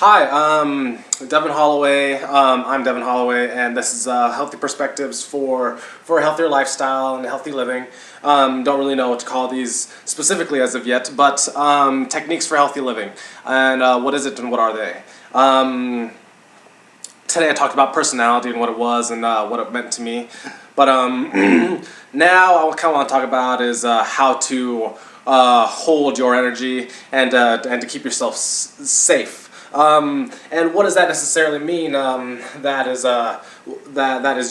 Hi, Devin Holloway. I'm Devin Holloway, and this is Healthy Perspectives for a healthier lifestyle and healthy living. Don't really know what to call these specifically as of yet, but techniques for healthy living. And what is it and what are they? Today I talked about personality and what it was and what it meant to me. But now I kind of want to talk about is how to hold your energy and to keep yourself safe. And what does that necessarily mean? That is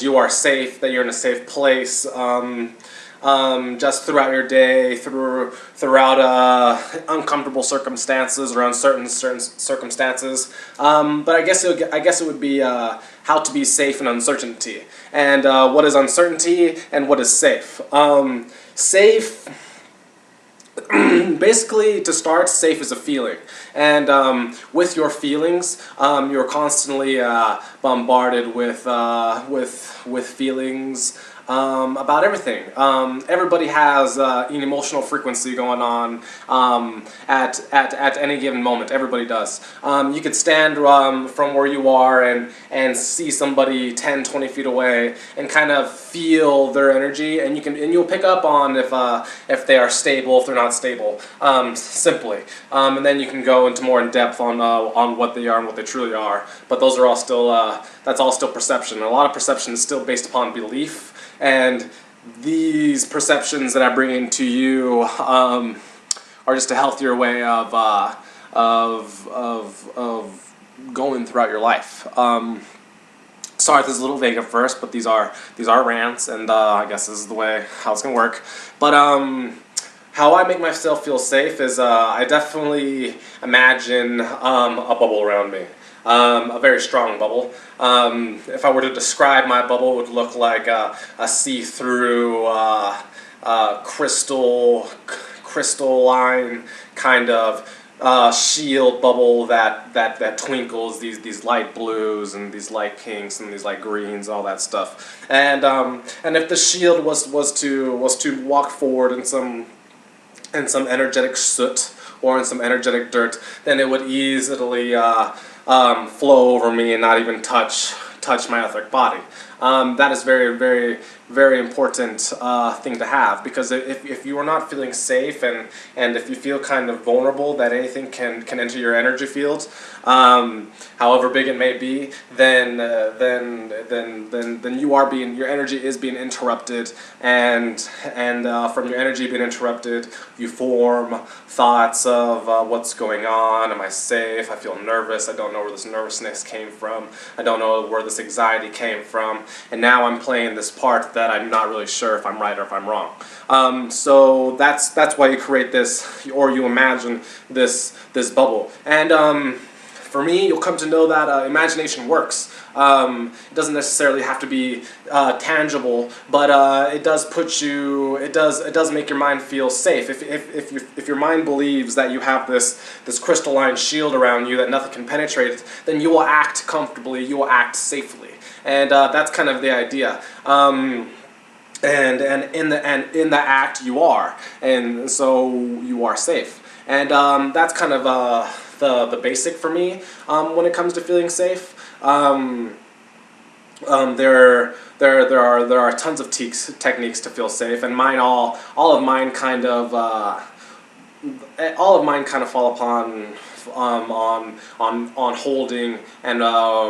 you are safe, that you're in a safe place. Just throughout your day, throughout uncomfortable circumstances or uncertain circumstances. But I guess it would be how to be safe in uncertainty, and what is uncertainty and what is safe. Safe. Basically, to start, safe is a feeling, and with your feelings, you're constantly bombarded with feelings about everything. Everybody has an emotional frequency going on at any given moment. Everybody does. You could stand from where you are and see somebody 10, 20 feet away and kind of feel their energy, and you'll pick up on if they are stable, if they're not stable, simply. And then you can go into more in depth on what they are and what they truly are. But those are all still that's all still perception. A lot of perception is still based upon belief. And these perceptions that I bring into you are just a healthier way of going throughout your life. Sorry if this is a little vague at first, but these are rants, and I guess this is the way how it's gonna work. But how I make myself feel safe is I definitely imagine a bubble around me. A very strong bubble. If I were to describe my bubble, it would look like a see-through crystalline kind of shield bubble that twinkles these light blues and these light pinks and these light greens, all that stuff. And if the shield was to walk forward in some energetic soot or in some energetic dirt, then it would easily flow over me and not even touch my etheric body. That is very, very, very important thing to have, because if you are not feeling safe and if you feel kind of vulnerable that anything can enter your energy field, however big it may be, then your energy is being interrupted, and from your energy being interrupted, you form thoughts of what's going on. Am I safe? I feel nervous. I don't know where this nervousness came from. I don't know where this anxiety came from. And now I'm playing this part that I'm not really sure if I'm right or if I'm wrong. So that's why you create this, or you imagine this bubble. And for me, you'll come to know that imagination works. It doesn't necessarily have to be tangible, but it does put you. It does make your mind feel safe. If your mind believes that you have this crystalline shield around you that nothing can penetrate, then you will act comfortably. You will act safely, and that's kind of the idea. And in the act you are, and so you are safe. And that's kind of the basic for me when it comes to feeling safe. There are tons of techniques to feel safe, and all of mine kind of fall upon on holding and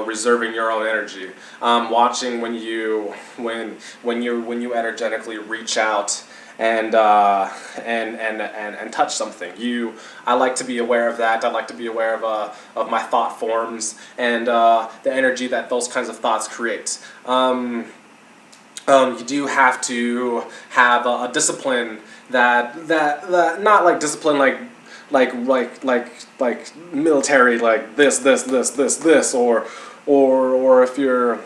reserving your own energy. Watching when you energetically reach out and touch something. I like to be aware of that. I like to be aware of my thought forms and the energy that those kinds of thoughts create. You do have to have a discipline that not like discipline like military, like this, or if you're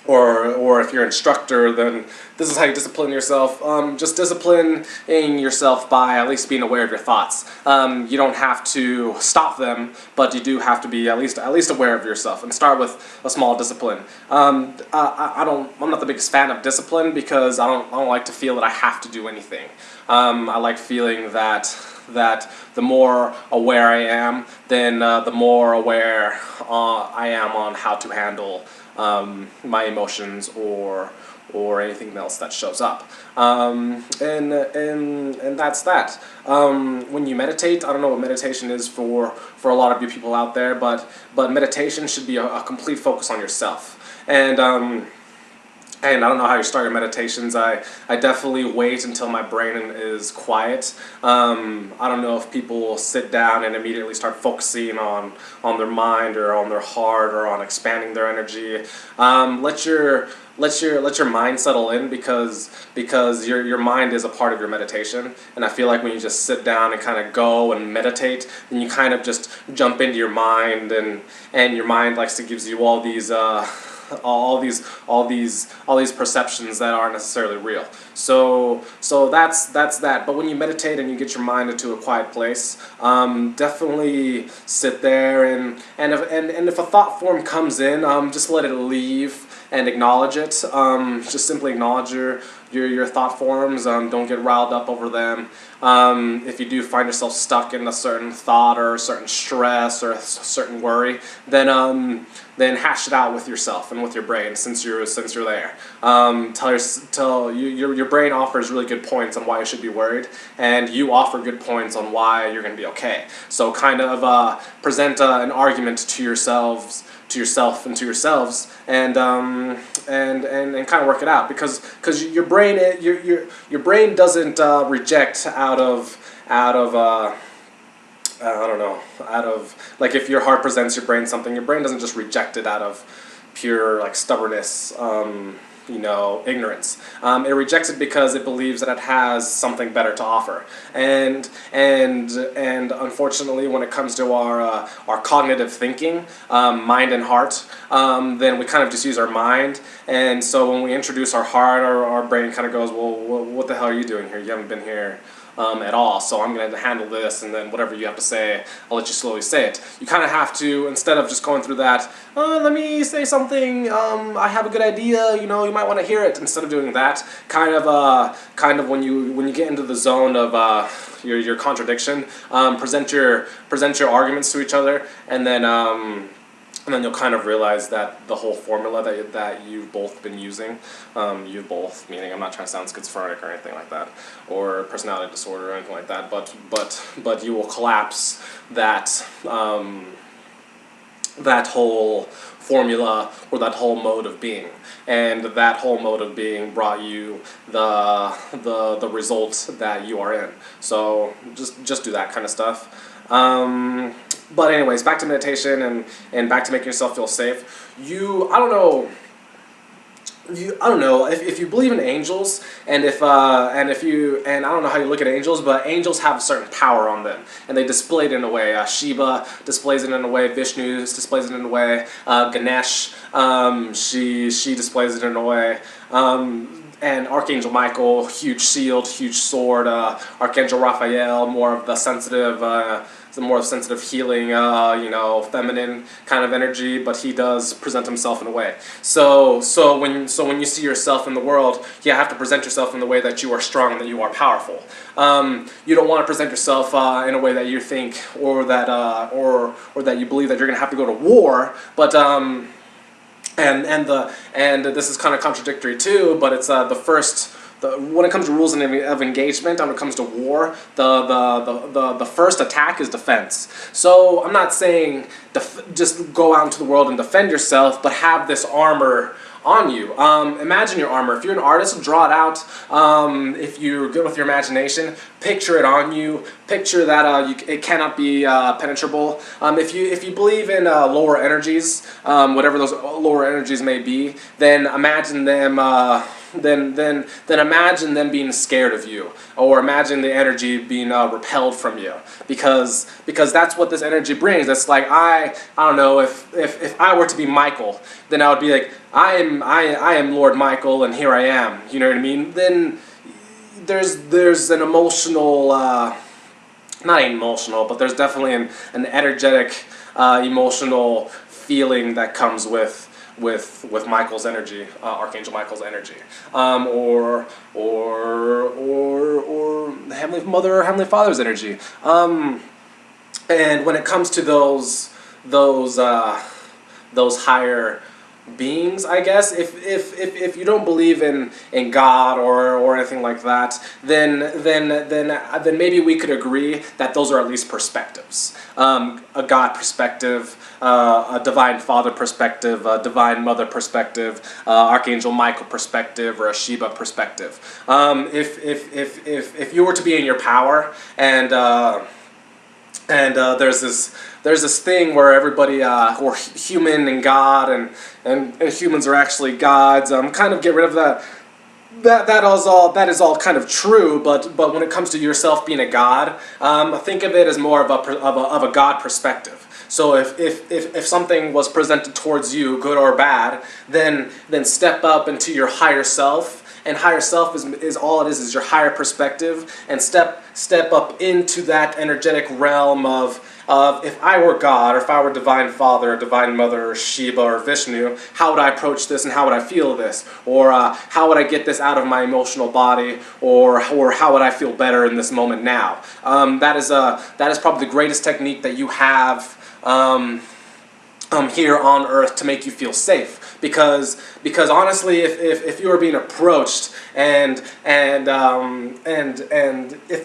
if you're an instructor, then this is how you discipline yourself. Just disciplining yourself by at least being aware of your thoughts. You don't have to stop them, but you do have to be at least aware of yourself, and start with a small discipline. I'm not the biggest fan of discipline, because I don't like to feel that I have to do anything. I like feeling that that the more aware I am, then the more aware I am on how to handle my emotions or anything else that shows up. And that's that. When you meditate, I don't know what meditation is for a lot of you people out there, but meditation should be a complete focus on yourself. And I don't know how you start your meditations. I definitely wait until my brain is quiet. I don't know if people will sit down and immediately start focusing on their mind or on their heart or on expanding their energy. Let your mind settle in, because your mind is a part of your meditation. And I feel like when you just sit down and kind of go and meditate, then you kind of just jump into your mind, and your mind likes to gives you all these all these perceptions that aren't necessarily real. So that's that. But when you meditate and you get your mind into a quiet place, definitely sit there, and if a thought form comes in, just let it leave and acknowledge it. Just simply acknowledge your thought forms. Don't get riled up over them. If you do find yourself stuck in a certain thought or a certain stress or a certain worry, then hash it out with yourself and with your brain, since you're there. Your brain offers really good points on why you should be worried, and you offer good points on why you're going to be okay. So kind of present an argument to yourself and to yourselves, and kind of work it out, because your brain doesn't reject out of like, if your heart presents your brain something, your brain doesn't just reject it out of pure like stubbornness, ignorance. It rejects it because it believes that it has something better to offer. And unfortunately, when it comes to our cognitive thinking, mind and heart, then we kind of just use our mind. And so when we introduce our heart, our brain kind of goes, well, what the hell are you doing here? You haven't been here at all, so I'm going to handle this, and then whatever you have to say, I'll let you slowly say it. You kind of have to, instead of just going through that, let me say something, I have a good idea, you might want to hear it, instead of doing that, kind of when you get into the zone of your contradiction, present your arguments to each other, and then you'll kind of realize that the whole formula that you've both been using, meaning, I'm not trying to sound schizophrenic or anything like that, or personality disorder or anything like that, but you will collapse that that whole formula or that whole mode of being, and that whole mode of being brought you the results that you are in. So just do that kind of stuff. But anyways, back to meditation and back to making yourself feel safe. I don't know if you believe in angels, and I don't know how you look at angels, but angels have a certain power on them, and they display it in a way. Shiva displays it in a way. Vishnu displays it in a way. Ganesh, she displays it in a way. And Archangel Michael, huge shield, huge sword. Archangel Raphael, more of the sensitive healing, feminine kind of energy, but he does present himself in a way. So when you see yourself in the world, you have to present yourself in the way that you are strong and that you are powerful. You don't want to present yourself in a way that you think, or that you believe that you're going to have to go to war, but and this is kind of contradictory too, but it's when it comes to rules of engagement, when it comes to war, the first attack is defense. So I'm not saying just go out into the world and defend yourself, but have this armor on you. Imagine your armor. If you're an artist, draw it out. If you're good with your imagination, picture it on you. Picture that it cannot be penetrable. If you believe in lower energies, whatever those lower energies may be, then imagine them. Then imagine them being scared of you, or imagine the energy being repelled from you, because that's what this energy brings. It's like I don't know, if I were to be Michael, then I would be like, I am Lord Michael, and here I am. You know what I mean? Then there's an emotional, not emotional, but there's definitely an energetic, emotional feeling that comes with Michael's energy, Archangel Michael's energy, or Heavenly Mother or Heavenly Father's energy. And when it comes to those higher beings, I guess, if you don't believe in God or anything like that, then maybe we could agree that those are at least perspectives. A God perspective, a Divine Father perspective, a Divine Mother perspective, Archangel Michael perspective, or a Shiva perspective. If you were to be in your power and there's this thing where everybody, or human and God, and humans are actually gods. Kind of get rid of that. That is all kind of true. But when it comes to yourself being a god, think of it as more of a God perspective. So if something was presented towards you, good or bad, then step up into your higher self. And higher self is all it is your higher perspective, and step up into that energetic realm of if I were God, or if I were Divine Father, or Divine Mother, or Shiva, or Vishnu, how would I approach this, and how would I feel this, or how would I get this out of my emotional body, or how would I feel better in this moment now? That is probably the greatest technique that you have here on Earth to make you feel safe. Because honestly, if you are being approached and if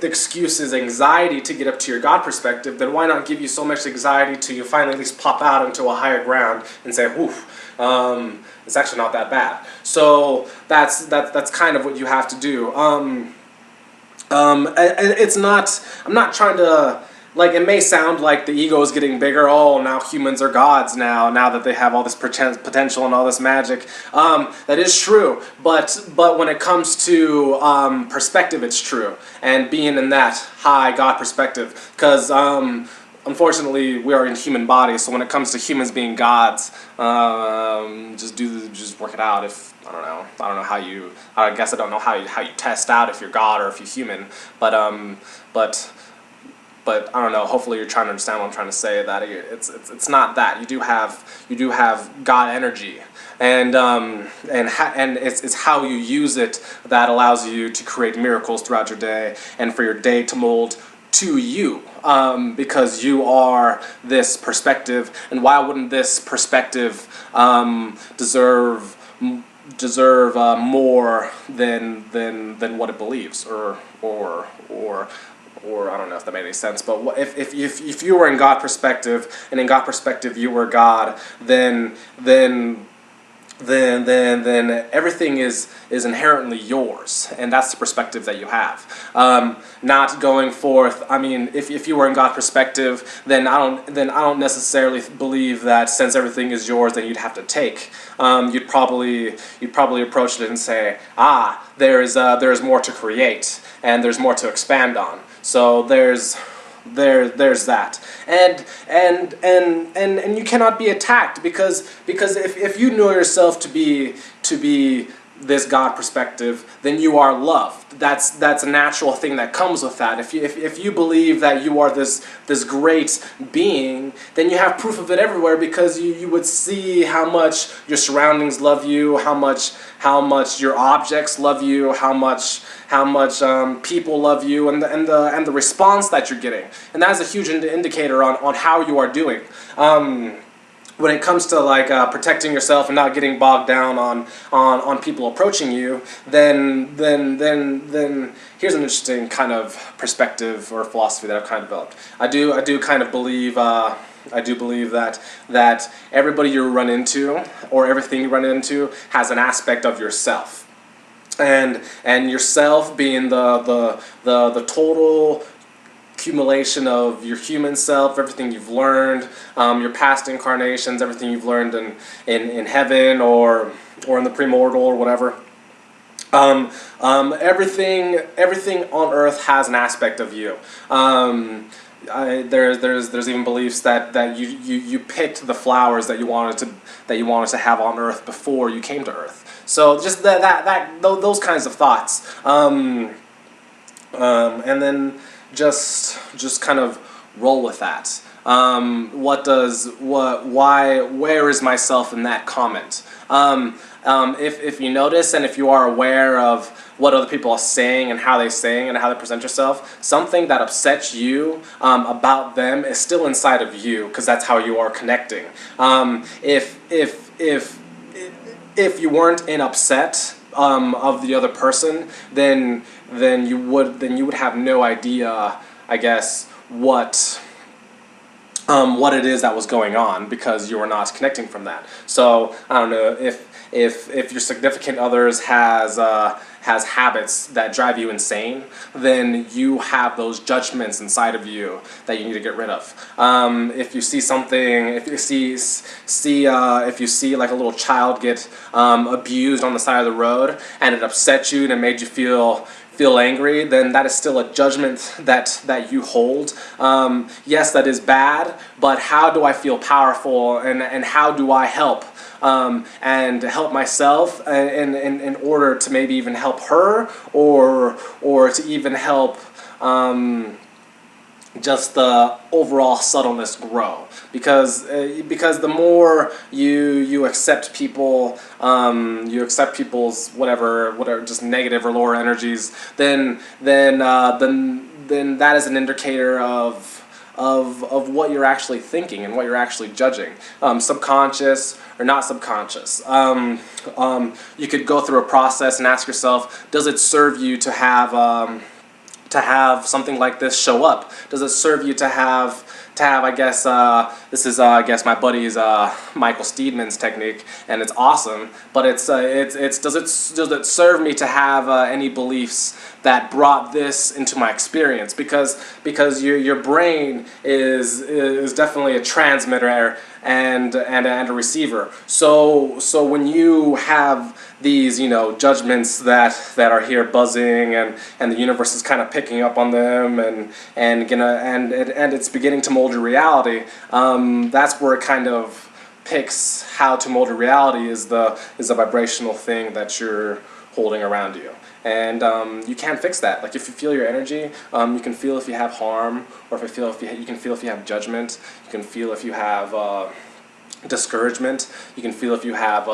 the excuse is anxiety to get up to your God perspective, then why not give you so much anxiety till you finally at least pop out into a higher ground and say, "Woof, it's actually not that bad." So that's kind of what you have to do. It's not. I'm not trying to. Like, it may sound like the ego is getting bigger. Oh, now humans are gods now that they have all this potential and all this magic. That is true, but when it comes to perspective, it's true. And being in that high God perspective, because unfortunately we are in human bodies. So when it comes to humans being gods, just work it out. If I don't know how you. I guess I don't know how you test out if you're God or if you're human. But I don't know. Hopefully, you're trying to understand what I'm trying to say. That it's not that you do have God energy, and it's how you use it that allows you to create miracles throughout your day, and for your day to mold to you, because you are this perspective. And why wouldn't this perspective deserve more than what it believes, or I don't know if that made any sense, but if you were in God perspective, and in God perspective you were God, then everything is inherently yours, and that's the perspective that you have. Not going forth. I mean, if you were in God perspective, then I don't necessarily believe that since everything is yours, then you'd have to take. You'd probably approach it and say, there is more to create, and there's more to expand on. So there's that, and you cannot be attacked because if you know yourself to be this God perspective, then you are loved. That's a natural thing that comes with that. If you believe that you are this great being, then you have proof of it everywhere, because you would see how much your surroundings love you, how much your objects love you, how much people love you, and the response that you're getting, and that's a huge indicator on how you are doing. When it comes to protecting yourself and not getting bogged down on people approaching you, then here's an interesting kind of perspective or philosophy that I've kind of developed. I do kind of believe. I do believe that everybody you run into, or everything you run into, has an aspect of yourself, and yourself being the total accumulation of your human self, everything you've learned, your past incarnations, everything you've learned in heaven or in the premortal or whatever. Everything on Earth has an aspect of you. There's even beliefs that you picked the flowers that you wanted to have on Earth before you came to Earth. So just those kinds of thoughts, and then just kind of roll with that. Where is myself in that comment? If you notice and if you are aware of what other people are saying and how they saying and how they present yourself, something that upsets you about them is still inside of you, because that's how you are connecting. If you weren't in upset of the other person, then you would have no idea, I guess, what it is that was going on, because you were not connecting from that. So I don't know if your significant others has habits that drive you insane, then you have those judgments inside of you that you need to get rid of. If you see something, if you see like a little child get abused on the side of the road and it upset you and it made you feel angry, then that is still a judgment that you hold. Yes, that is bad, but how do I feel powerful, and how do I help? And help myself in order to maybe even help her, or to even help just the overall subtleness grow, because the more you accept people, you accept people's whatever just negative or lower energies, then that is an indicator of what you're actually thinking and what you're actually judging, subconscious or not subconscious. You could go through a process and ask yourself, does it serve you to have something like this show up? Does it serve you to have I guess this is I guess my buddy's Michael Steedman's technique, and it's awesome. But it's does it serve me to have any beliefs that brought this into my experience? Because your brain is definitely a transmitter and a receiver. So when you have these judgments that are here buzzing, and the universe is kind of picking up on them, and it's beginning to mold your reality, that's where it kind of picks how to mold your reality, is the vibrational thing that you're holding around you. And you can't fix that. Like, if you feel your energy, you can feel if you have harm, or you can feel if you have judgment. You can feel if you have discouragement. You can feel if you have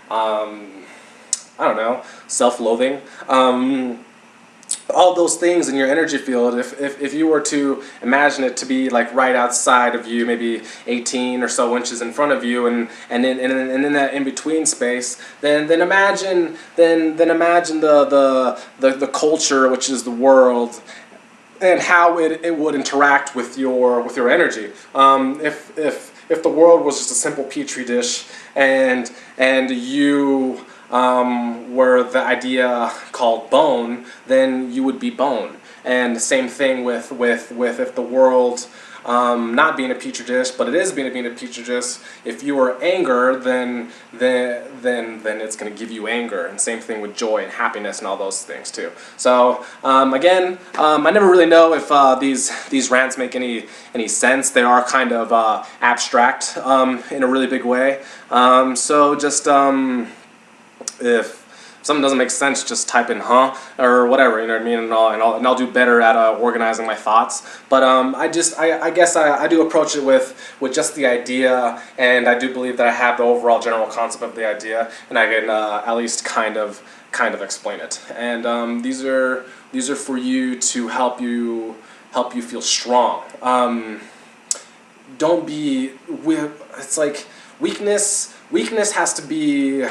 I don't know, self-loathing. All those things in your energy field, if you were to imagine it to be like right outside of you, maybe 18 or so inches in front of you, and in that in-between space, then imagine the culture, which is the world, and how it would interact with your energy. If the world was just a simple petri dish, and you were the idea called bone, then you would be bone. And the same thing with if the world not being a petri dish, but it is being a petri dish. If you are anger, then it's going to give you anger. And same thing with joy and happiness and all those things too. So again, I never really know if these rants make any sense. They are kind of abstract in a really big way. So just if something doesn't make sense, just type in "huh" or whatever, you know what I mean, and I'll do better at organizing my thoughts. But I guess I do approach it with just the idea, and I do believe that I have the overall general concept of the idea, and I can at least kind of explain it. And these are for you to help you feel strong. Don't be it's like weakness has to be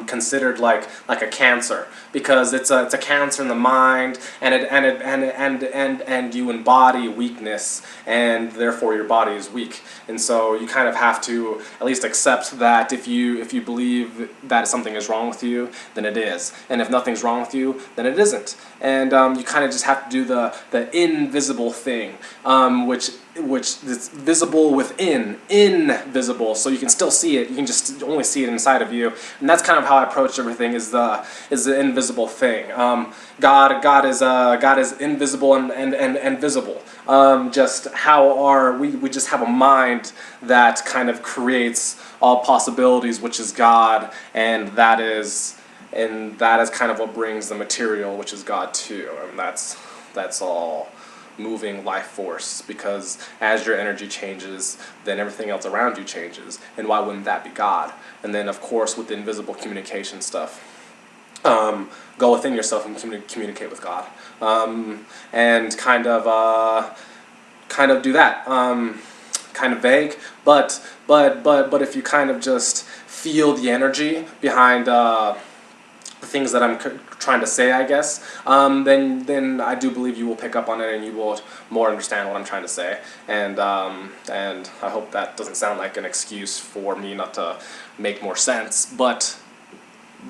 considered like a cancer, because it's a cancer in the mind, and you embody weakness, and therefore your body is weak. And so you kind of have to at least accept that if you believe that something is wrong with you, then it is, and if nothing's wrong with you, then it isn't. And you kind of just have to do the invisible thing, which is visible within, invisible, so you can still see it. You can just only see it inside of you, and that's kind of how I approach everything. Is the invisible thing. God is invisible and visible. Just how we just have a mind that kind of creates all possibilities, which is God, and that is kind of what brings the material, which is God too. And that's all moving life force, because as your energy changes, then everything else around you changes. And why wouldn't that be God? And then, of course, with the invisible communication stuff, go within yourself and communicate with God, and kind of do that. Kind of vague, but if you kind of just feel the energy behind the things that I'm trying to say, I guess, then I do believe you will pick up on it and you will more understand what I'm trying to say. And I hope that doesn't sound like an excuse for me not to make more sense, but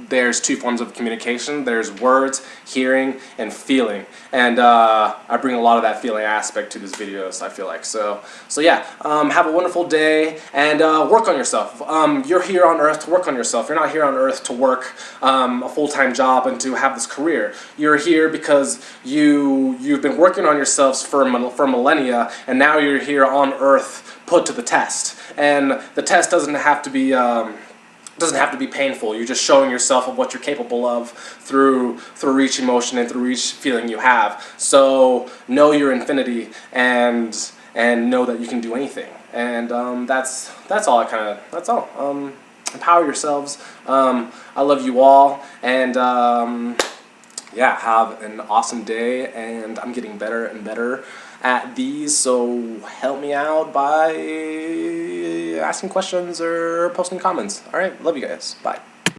there's two forms of communication. There's words, hearing, and feeling. And I bring a lot of that feeling aspect to these videos, I feel like. So yeah, have a wonderful day, and work on yourself. You're here on Earth to work on yourself. You're not here on Earth to work a full-time job and to have this career. You're here because you've been working on yourselves for millennia, and now you're here on Earth put to the test. And the test doesn't have to be painful. You're just showing yourself of what you're capable of through each emotion and through each feeling you have. So know your infinity and know that you can do anything. And that's all. That's all. Empower yourselves. I love you all, and yeah, have an awesome day. And I'm getting better and better at these, so help me out by asking questions or posting comments. Alright, love you guys. Bye.